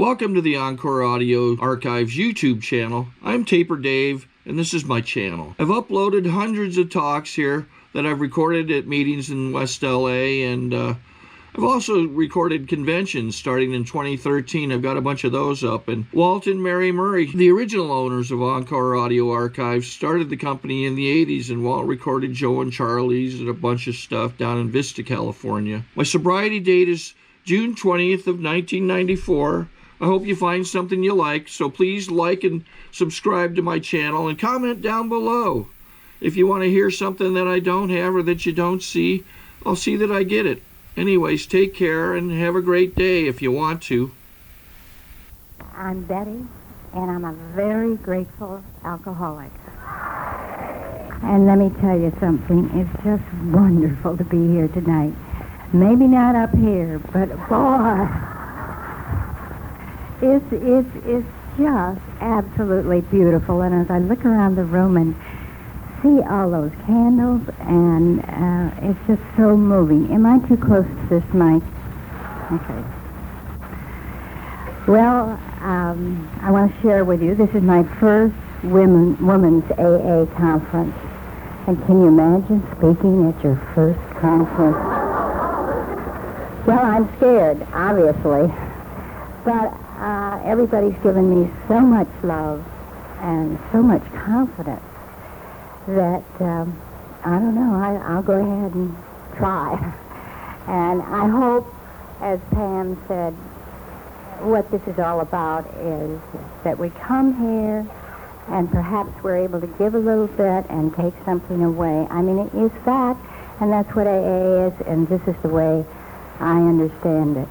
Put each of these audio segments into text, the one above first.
Welcome to the Encore Audio Archives YouTube channel. I'm Taper Dave, and this is my channel. I've uploaded hundreds of talks here that I've recorded at meetings in West LA, and I've also recorded conventions starting in 2013. I've got a bunch of those up. And Walt and Mary Murray, the original owners of Encore Audio Archives, started the company in the 80s, and Walt recorded Joe and Charlie's and a bunch of stuff down in Vista, California. My sobriety date is June 20th of 1994. I hope you find something you like, so please like and subscribe to my channel and comment down below. If you want to hear something that I don't have or that you don't see, I'll see that I get it. Anyways, take care and have a great day if you want to. I'm Betty, and I'm a very grateful alcoholic. And let me tell you something, it's just wonderful to be here tonight. Maybe not up here, but boy, it's just absolutely beautiful. And as I look around the room and see all those candles, and it's just so moving. Am I too close to this mic? Okay. Well, I want to share with you, this is my first women's AA conference. And can you imagine speaking at your first conference? Well, I'm scared, obviously. But everybody's given me so much love and so much confidence that, I don't know, I'll go ahead and try. And I hope, as Pam said, what this is all about is that we come here and perhaps we're able to give a little bit and take something away. I mean, it is that, and that's what AA is, and this is the way I understand it.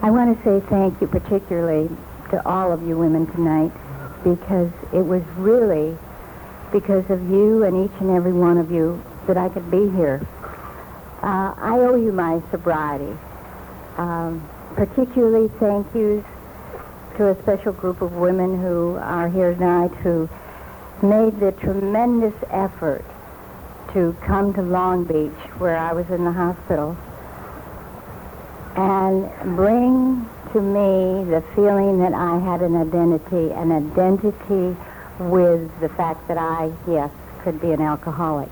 I want to say thank you particularly to all of you women tonight, because it was really because of you and each and every one of you that I could be here. I owe you my sobriety. Particularly thank yous to a special group of women who are here tonight who made the tremendous effort to come to Long Beach, where I was in the hospital, and bring to me the feeling that I had an identity with the fact that I, yes, could be an alcoholic.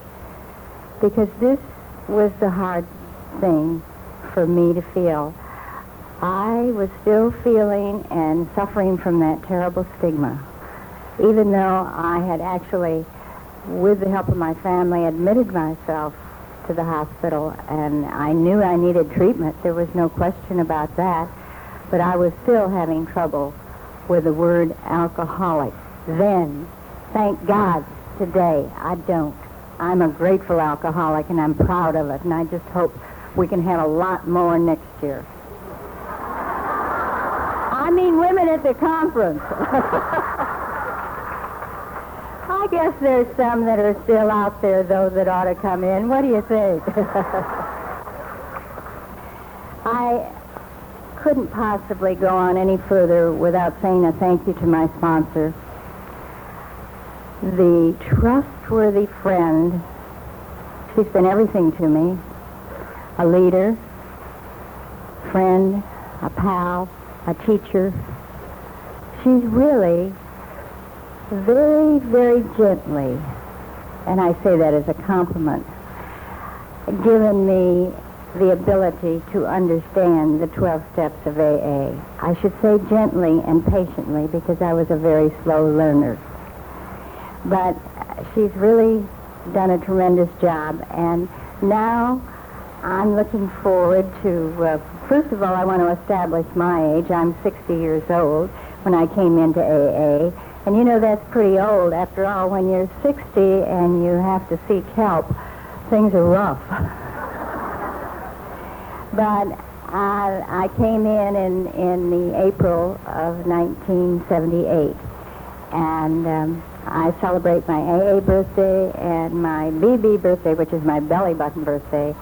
Because this was the hard thing for me to feel. I was still feeling and suffering from that terrible stigma, even though I had actually, with the help of my family, admitted myself to the hospital, and I knew I needed treatment. There was no question about that, but I was still having trouble with the word alcoholic. Then, thank God, today I don't. I'm a grateful alcoholic, and I'm proud of it, and I just hope we can have a lot more next year. I mean, women at the conference. I guess there's some that are still out there, though, that ought to come in. What do you think? I couldn't possibly go on any further without saying a thank you to my sponsor, the trustworthy friend. She's been everything to me, a leader, friend, a pal, a teacher. She's really very, very gently, and I say that as a compliment, given me the ability to understand the 12 steps of AA. I should say gently and patiently, because I was a very slow learner. But she's really done a tremendous job, and now I'm looking forward to, first of all, I want to establish my age. I'm 60 years old when I came into AA. And you know, that's pretty old. After all, when you're 60 and you have to seek help, things are rough. But I came in the April of 1978. And I celebrate my AA birthday and my BB birthday, which is my belly button birthday,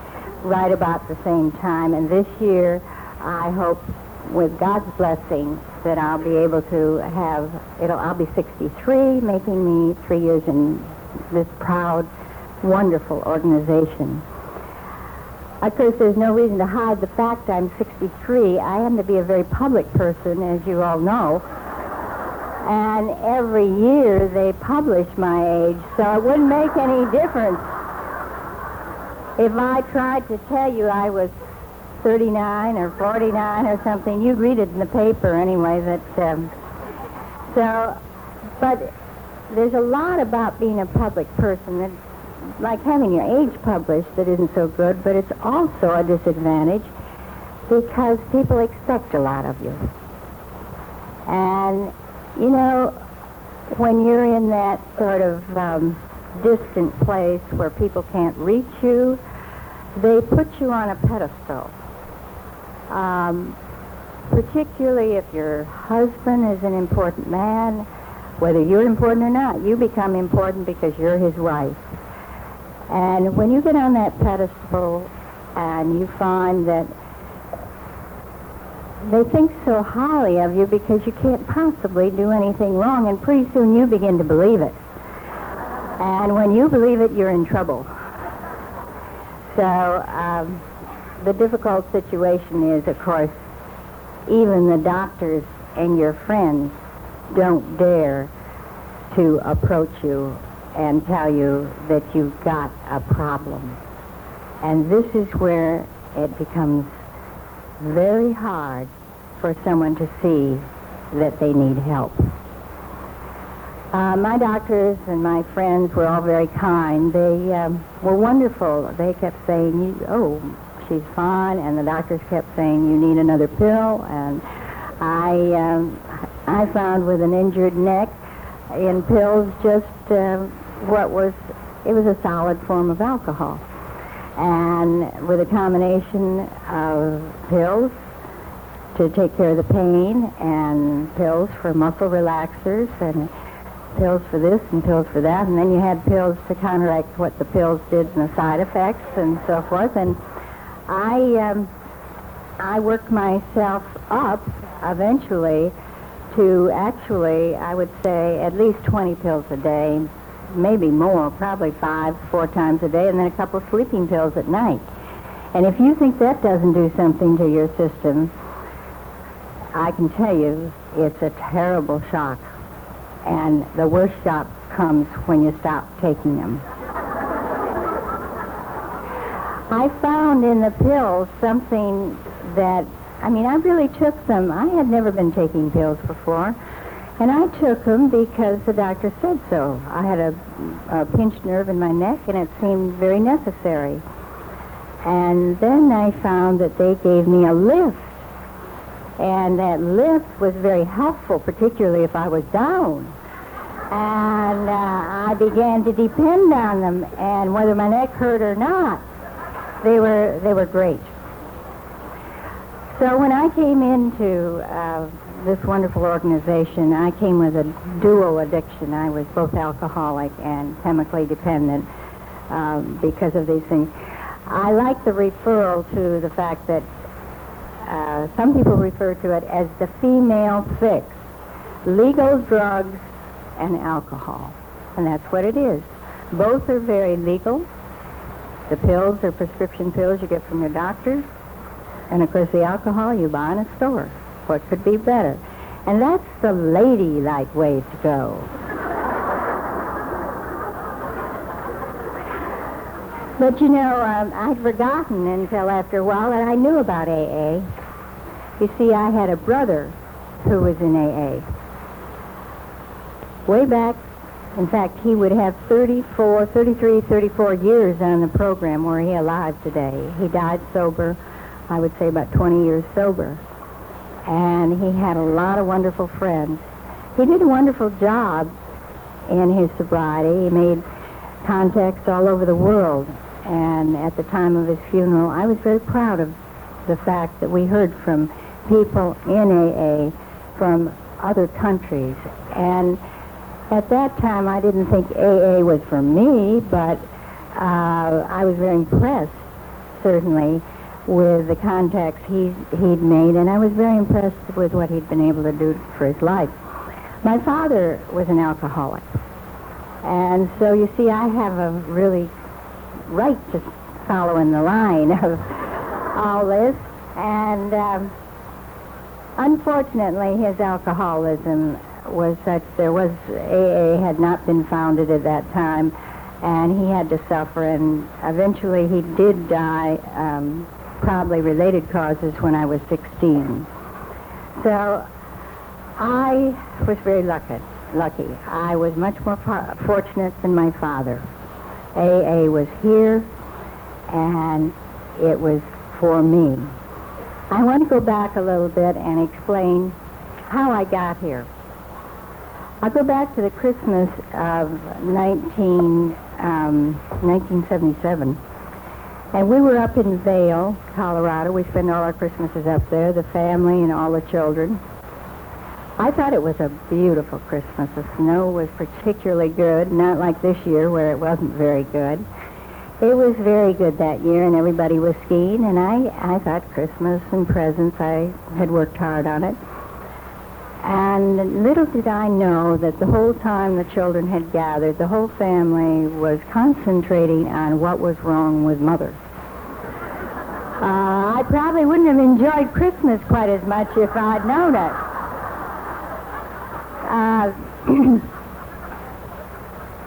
right about the same time. And this year, I hope, with God's blessing, that I'll be able to have, I'll be 63, making me 3 years in this proud, wonderful organization. Of course, there's no reason to hide the fact I'm 63. I happen to be a very public person, as you all know. And every year they publish my age, so it wouldn't make any difference. If I tried to tell you I was 39 or 49 or something, you'd read it in the paper anyway. But there's a lot about being a public person that, like having your age published, that isn't so good, but it's also a disadvantage because people expect a lot of you. And, you know, when you're in that sort of distant place where people can't reach you, they put you on a pedestal. Particularly if your husband is an important man, whether you're important or not, you become important because you're his wife. And when you get on that pedestal and you find that they think so highly of you because you can't possibly do anything wrong, and pretty soon you begin to believe it. And when you believe it, you're in trouble. So the difficult situation is, of course, even the doctors and your friends don't dare to approach you and tell you that you've got a problem. And this is where it becomes very hard for someone to see that they need help. My doctors and my friends were all very kind. They were wonderful. They kept saying, oh, she's fine, and the doctors kept saying, you need another pill. And I found with an injured neck in pills just it was a solid form of alcohol. And with a combination of pills to take care of the pain and pills for muscle relaxers and pills for this and pills for that, and then you had pills to counteract what the pills did and the side effects and so forth. And I worked myself up eventually to actually, I would say, at least 20 pills a day, maybe more, probably 4 times a day, and then a couple of sleeping pills at night. And if you think that doesn't do something to your system, I can tell you it's a terrible shock. And the worst shock comes when you stop taking them. I found in the pills something that, I really took them. I had never been taking pills before. And I took them because the doctor said so. I had a pinched nerve in my neck, and it seemed very necessary. And then I found that they gave me a lift. And that lift was very helpful, particularly if I was down. And I began to depend on them, and whether my neck hurt or not, they were great. So when I came into this wonderful organization, I came with a dual addiction. I was both alcoholic and chemically dependent because of these things. I like the referral to the fact that some people refer to it as the female fix. Legal drugs and alcohol. And that's what it is. Both are very legal. The pills are prescription pills you get from your doctor. And of course the alcohol you buy in a store. What could be better? And that's the ladylike way to go. But you know, I'd forgotten until after a while that I knew about AA. You see, I had a brother who was in AA. Way back, in fact, he would have 34 years on the program. Were he alive today? He died sober, I would say about 20 years sober. And he had a lot of wonderful friends. He did a wonderful job in his sobriety. He made contacts all over the world. And at the time of his funeral, I was very proud of the fact that we heard from people in AA from other countries. And at that time, I didn't think AA was for me, but I was very impressed, certainly, with the contacts he'd made, and I was very impressed with what he'd been able to do for his life. My father was an alcoholic, and so you see, I have a really right to following the line of all this. And unfortunately, his alcoholism was such, AA had not been founded at that time, and he had to suffer, and eventually he did die, probably related causes, when I was 16. So I was very lucky. I was much more fortunate than my father. AA was here, and it was for me. I want to go back a little bit and explain how I got here. I'll go back to the Christmas of 1977. And we were up in Vail, Colorado. We spent all our Christmases up there, the family and all the children. I thought it was a beautiful Christmas. The snow was particularly good, not like this year where it wasn't very good. It was very good that year, and everybody was skiing, and I thought Christmas and presents, I had worked hard on it. And little did I know that the whole time the children had gathered, the whole family was concentrating on what was wrong with Mother. I probably wouldn't have enjoyed Christmas quite as much if I'd known it.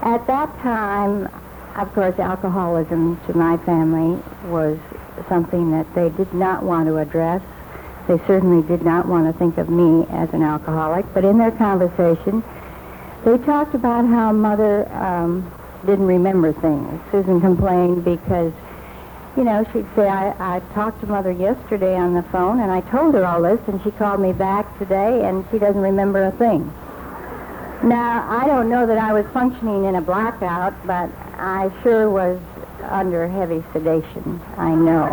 At that time, of course, alcoholism to my family was something that they did not want to address. They certainly did not want to think of me as an alcoholic, but in their conversation, they talked about how Mother didn't remember things. Susan complained because, you know, she'd say, I talked to Mother yesterday on the phone, and I told her all this, and she called me back today, and she doesn't remember a thing. Now, I don't know that I was functioning in a blackout, but I sure was under heavy sedation, I know.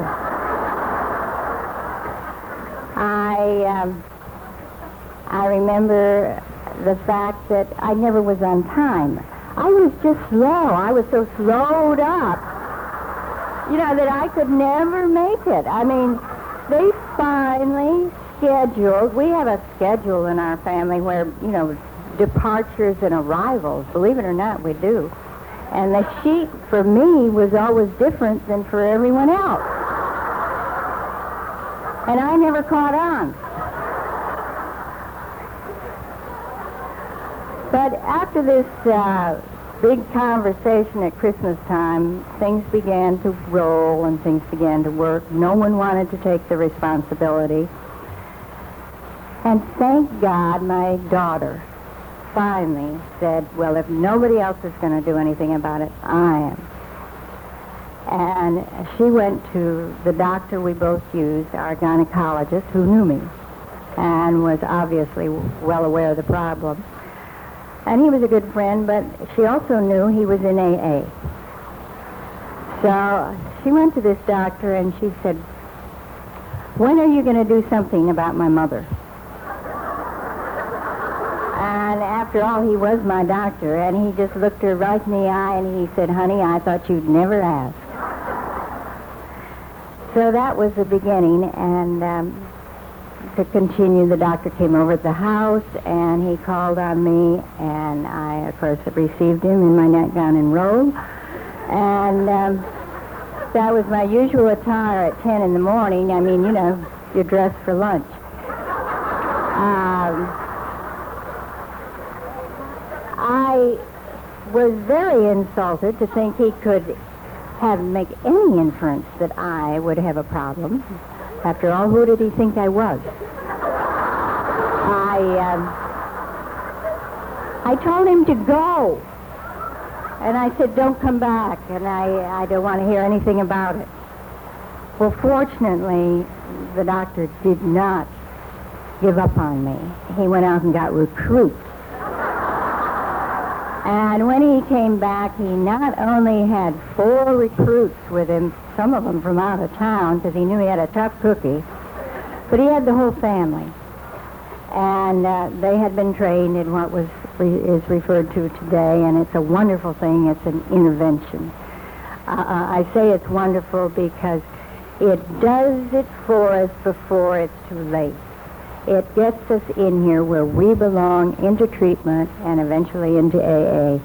I remember the fact that I never was on time. I was just slow. I was so slowed up, you know, that I could never make it. I mean, they finally scheduled. We have a schedule in our family where, you know, departures and arrivals. Believe it or not, we do. And the sheet for me was always different than for everyone else. And I never caught on. But after this big conversation at Christmas time, things began to roll and things began to work. No one wanted to take the responsibility. And thank God my daughter finally said, well, if nobody else is going to do anything about it, I am. And she went to the doctor we both used, our gynecologist, who knew me and was obviously well aware of the problem. And he was a good friend, but she also knew he was in AA. So she went to this doctor and she said, when are you going to do something about my mother? And after all, he was my doctor, and he just looked her right in the eye and he said, honey, I thought you'd never ask. So that was the beginning, and to continue, the doctor came over at the house, and he called on me, and I, of course, received him in my nightgown and robe, and that was my usual attire at 10 in the morning. I mean, you know, you're dressed for lunch. I was very insulted to think he could make any inference that I would have a problem. After all, who did he think I was? I told him to go. And I said, don't come back, and I don't want to hear anything about it. Well, fortunately, the doctor did not give up on me. He went out and got recruits. And when he came back, he not only had 4 recruits with him, some of them from out of town, because he knew he had a tough cookie, but he had the whole family. And they had been trained in what is referred to today, and it's a wonderful thing. It's an intervention. I say it's wonderful because it does it for us before it's too late. It gets us in here where we belong, into treatment and eventually into AA,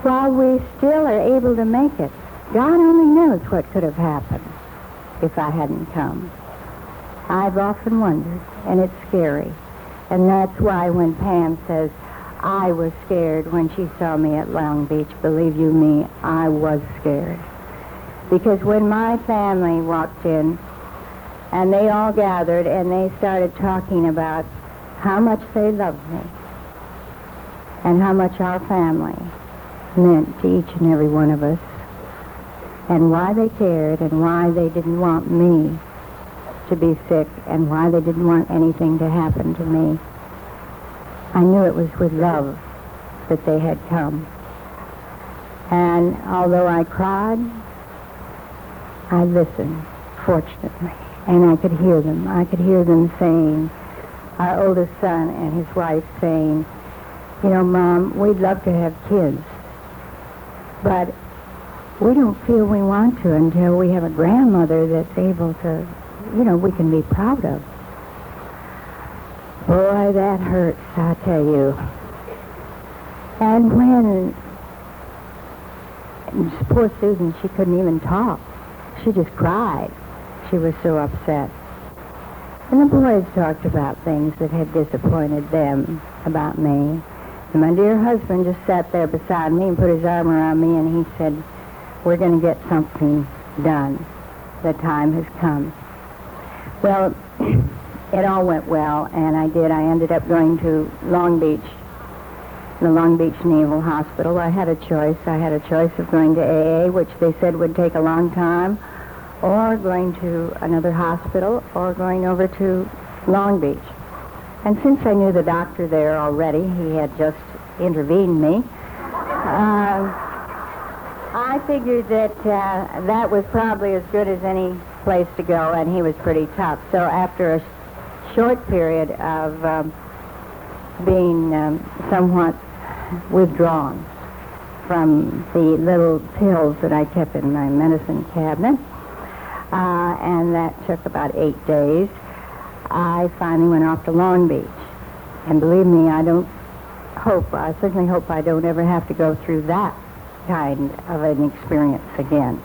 while we still are able to make it. God only knows what could have happened if I hadn't come. I've often wondered, and it's scary. And that's why when Pam says, I was scared when she saw me at Long Beach, believe you me, I was scared. Because when my family walked in, and they all gathered, and they started talking about how much they loved me, and how much our family meant to each and every one of us, and why they cared, and why they didn't want me to be sick, and why they didn't want anything to happen to me, I knew it was with love that they had come. And although I cried, I listened, fortunately, and I could hear them. I could hear them saying, our oldest son and his wife saying, you know, Mom, we'd love to have kids, but we don't feel we want to until we have a grandmother that's able to, you know, we can be proud of. Boy, that hurts, I tell you. And when poor Susan, she couldn't even talk. She just cried. She was so upset. And the boys talked about things that had disappointed them about me. And my dear husband just sat there beside me and put his arm around me, and he said, we're going to get something done. The time has come. Well, it all went well, and I did. I ended up going to Long Beach, the Long Beach Naval Hospital. I had a choice. I had a choice of going to AA, which they said would take a long time, or going to another hospital, or going over to Long Beach. And since I knew the doctor there already, he had just intervened me, I figured that that was probably as good as any place to go, and he was pretty tough. So after a short period of being somewhat withdrawn from the little pills that I kept in my medicine cabinet, and that took about 8 days, I finally went off to Long Beach. And believe me, I certainly hope I don't ever have to go through that kind of an experience again.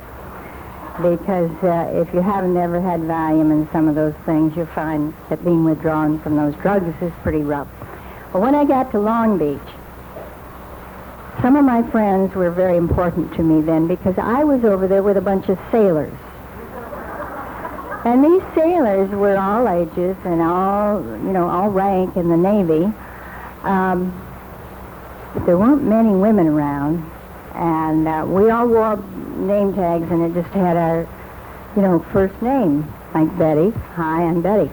Because if you haven't ever had Valium and some of those things, you'll find that being withdrawn from those drugs is pretty rough. But when I got to Long Beach, some of my friends were very important to me then, because I was over there with a bunch of sailors. And these sailors were all ages and all rank in the Navy. But there weren't many women around, and we all wore name tags, and it just had our, first name, like Betty. Hi, I'm Betty.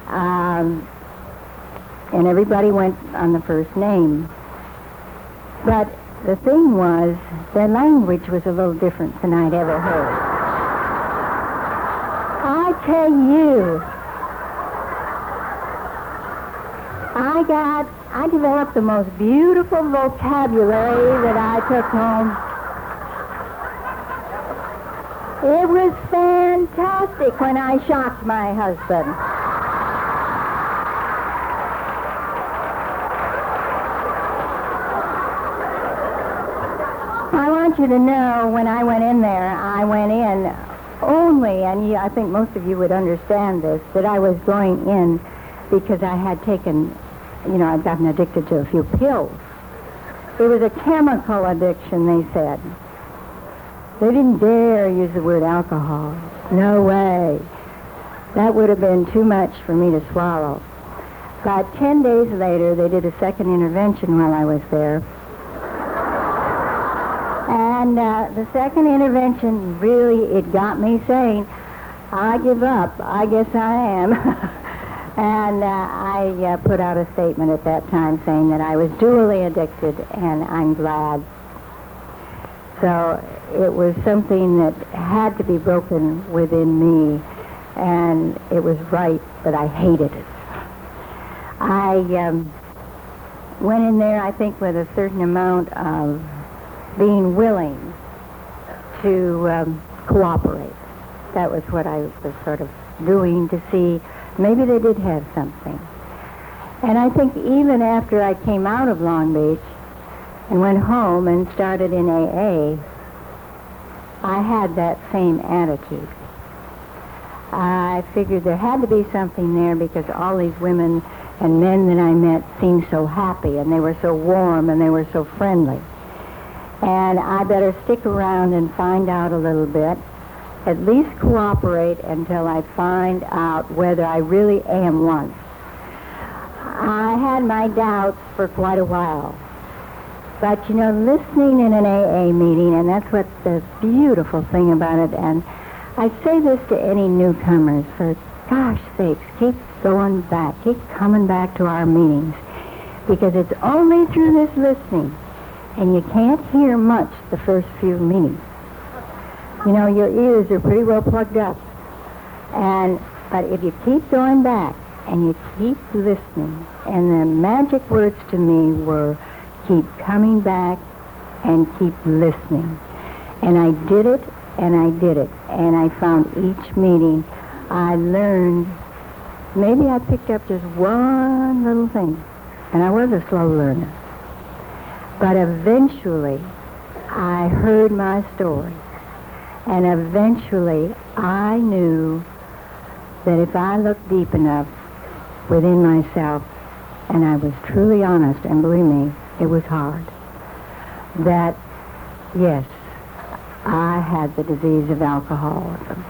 And everybody went on the first name. But the thing was, their language was a little different than I'd ever heard. I tell you, I developed the most beautiful vocabulary that I took home. It was fantastic when I shocked my husband. I want you to know, when I went in there, I went in only, and I think most of you would understand this, that I was going in because I had taken, I'd gotten addicted to a few pills. It was a chemical addiction, they said. They didn't dare use the word alcohol. No way. That would have been too much for me to swallow. But 10 days later, they did a second intervention while I was there. And the second intervention, really, it got me saying, I give up. I guess I am. And I put out a statement at that time saying that I was dually addicted, and I'm glad. So it was something that had to be broken within me, and it was right, but I hated it. I went in there, I think, with a certain amount of being willing to cooperate. That was what I was sort of doing, to see maybe they did have something. And I think even after I came out of Long Beach and went home and started in AA, I had that same attitude. I figured there had to be something there because all these women and men that I met seemed so happy, and they were so warm, and they were so friendly. And I better stick around and find out a little bit, at least cooperate until I find out whether I really am one. I had my doubts for quite a while. But, you know, listening in an AA meeting, and that's what's the beautiful thing about it, and I say this to any newcomers, for gosh sakes, keep going back, keep coming back to our meetings, because it's only through this listening, and you can't hear much the first few meetings. You know, your ears are pretty well plugged up, but if you keep going back, and you keep listening, and the magic words to me were, keep coming back and keep listening. And I did it, and I did it. And I found each meeting I learned, maybe I picked up just one little thing. And I was a slow learner. But eventually, I heard my story. And eventually, I knew that if I looked deep enough within myself, and I was truly honest, and believe me, it was hard, that, yes, I had the disease of alcoholism.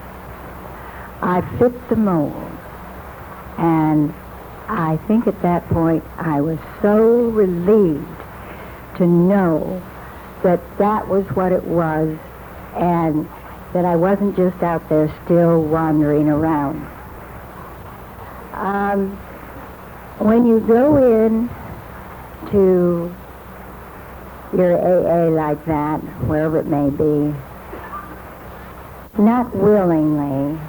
I fit the mold. And I think at that point I was so relieved to know that that was what it was, and that I wasn't just out there still wandering around. When you go in to your AA like that, wherever it may be, not willingly,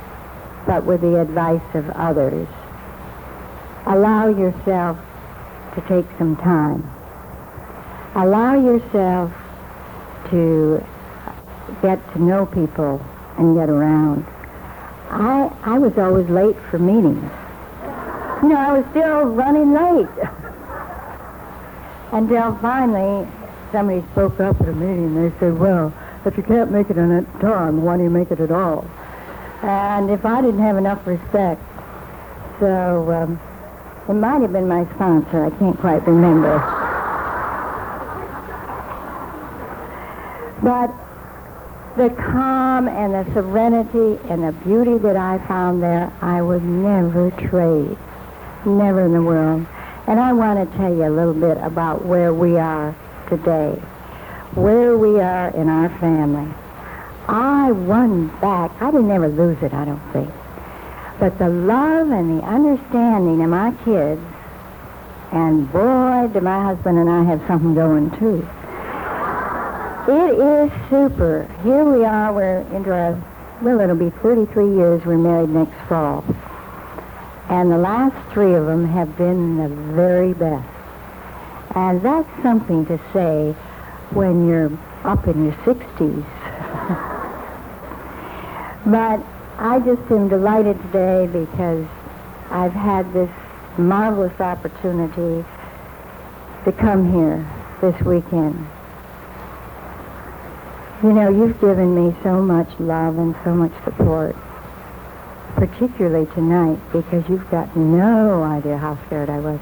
but with the advice of others, allow yourself to take some time. Allow yourself to get to know people and get around. I was always late for meetings. You know, I was still running late. Until finally, somebody spoke up at a meeting. They said, well, if you can't make it on that time, why do you make it at all? And if I didn't have enough respect, so it might have been my sponsor. I can't quite remember. But the calm and the serenity and the beauty that I found there, I would never trade. Never in the world. And I want to tell you a little bit about where we are today, where we are in our family. I won back. I didn't ever lose it, I don't think. But the love and the understanding of my kids, and boy, do my husband and I have something going too. It is super. Here we are, we're into our, well, it'll be 33 years, we're married next fall. And the last 3 of them have been the very best. And that's something to say when you're up in your 60s. But I just am delighted today because I've had this marvelous opportunity to come here this weekend. You know, you've given me so much love and so much support, particularly tonight, because you've got no idea how scared I was.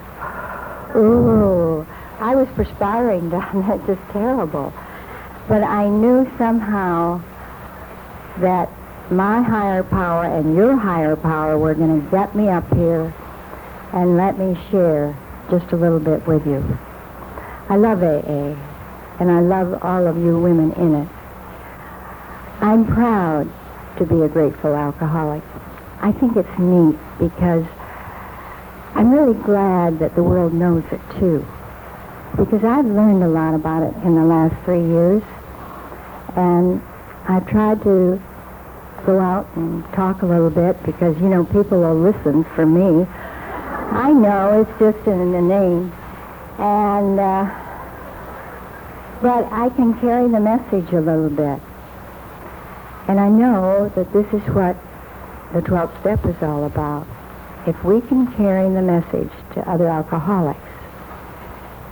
Ooh, I was perspiring down there, just terrible. But I knew somehow that my higher power and your higher power were going to get me up here and let me share just a little bit with you. I love AA, and I love all of you women in it. I'm proud to be a grateful alcoholic. I think it's neat because I'm really glad that the world knows it too, because I've learned a lot about it in the last 3 years, and I've tried to go out and talk a little bit because, you know, people will listen for me. I know it's just in the name, and but I can carry the message a little bit, and I know that this is what the 12th step is all about. If we can carry the message to other alcoholics,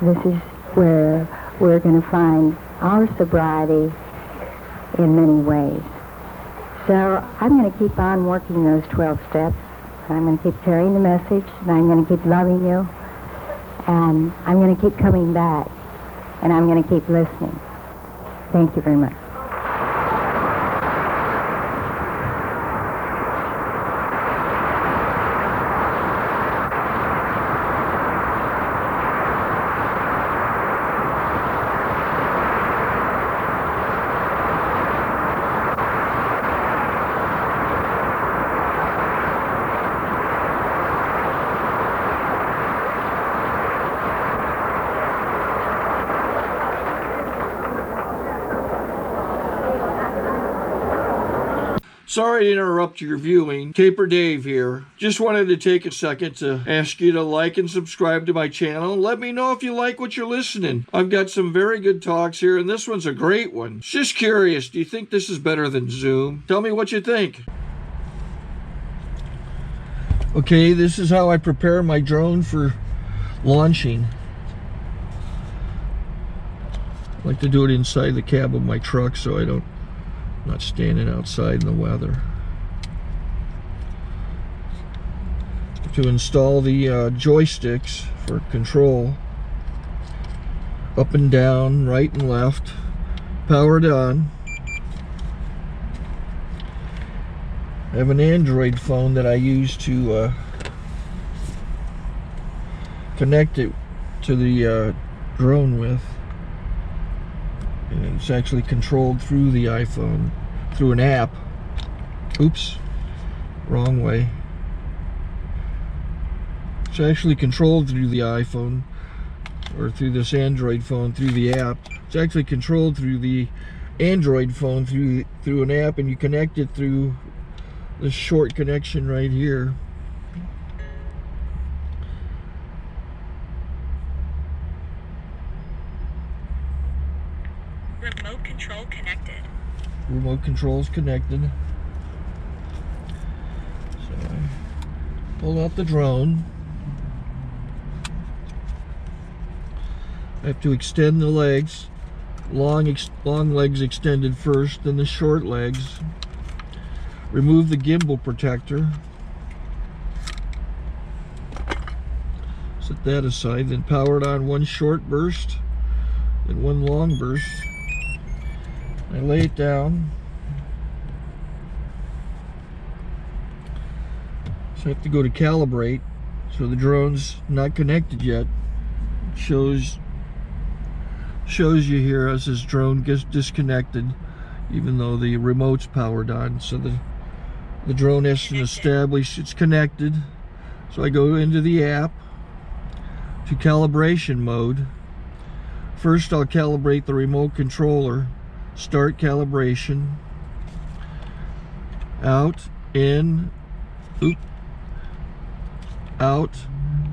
this is where we're going to find our sobriety in many ways. So I'm going to keep on working those 12 steps. I'm going to keep carrying the message, and I'm going to keep loving you, and I'm going to keep coming back, and I'm going to keep listening. Thank you very much. Sorry to interrupt your viewing. Taper Dave here. Just wanted to take a second to ask you to like and subscribe to my channel. Let me know if you like what you're listening. I've got some very good talks here, and this one's a great one. Just curious, do you think this is better than Zoom? Tell me what you think. Okay, this is how I prepare my drone for launching. I like to do it inside the cab of my truck so I'm not standing outside in the weather. To install the joysticks for control, up and down, right and left, powered on. I have an Android phone that I use to connect it to the drone with. And it's actually controlled through the iPhone, through an app. Oops, wrong way. It's actually controlled through the iPhone, or through this Android phone, through the app. It's actually controlled through the Android phone, through an app, and you connect it through this short connection right here. Remote control connected. Remote control's connected. So I pull out the drone. I have to extend the legs. Long legs extended first, then the short legs. Remove the gimbal protector. Set that aside, then power it on one short burst, then one long burst. I lay it down. So I have to go to calibrate. So the drone's not connected yet. It shows you here as this drone gets disconnected, even though the remote's powered on. So the drone has to establish it's connected. So I go into the app to calibration mode. First I'll calibrate the remote controller. Start calibration. Out, in, oop, out,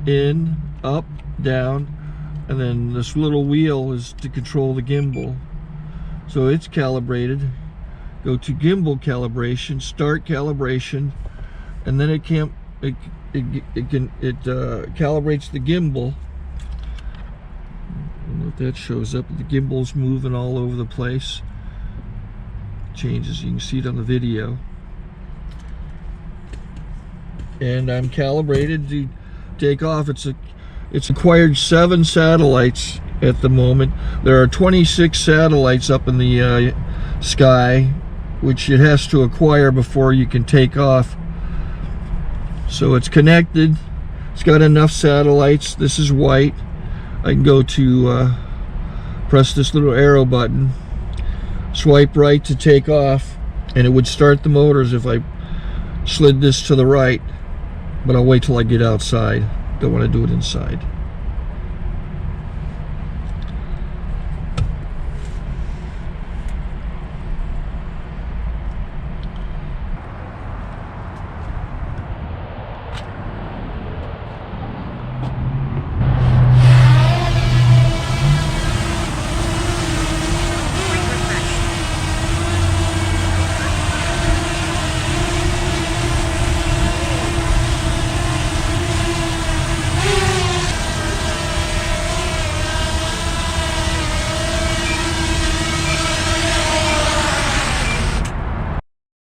in, up, down, and then this little wheel is to control the gimbal. So it's calibrated. Go to gimbal calibration, start calibration, and then it calibrates the gimbal. I don't know if that shows up. The gimbal's moving all over the place. Changes, you can see it on the video. And I'm calibrated to take off. It's acquired 7 satellites at the moment. There are 26 satellites up in the sky, which it has to acquire before you can take off. So it's connected. It's got enough satellites. This is white. I can go to press this little arrow button, swipe right to take off, and it would start the motors if I slid this to the right, but I'll wait till I get outside. Don't want to do it inside.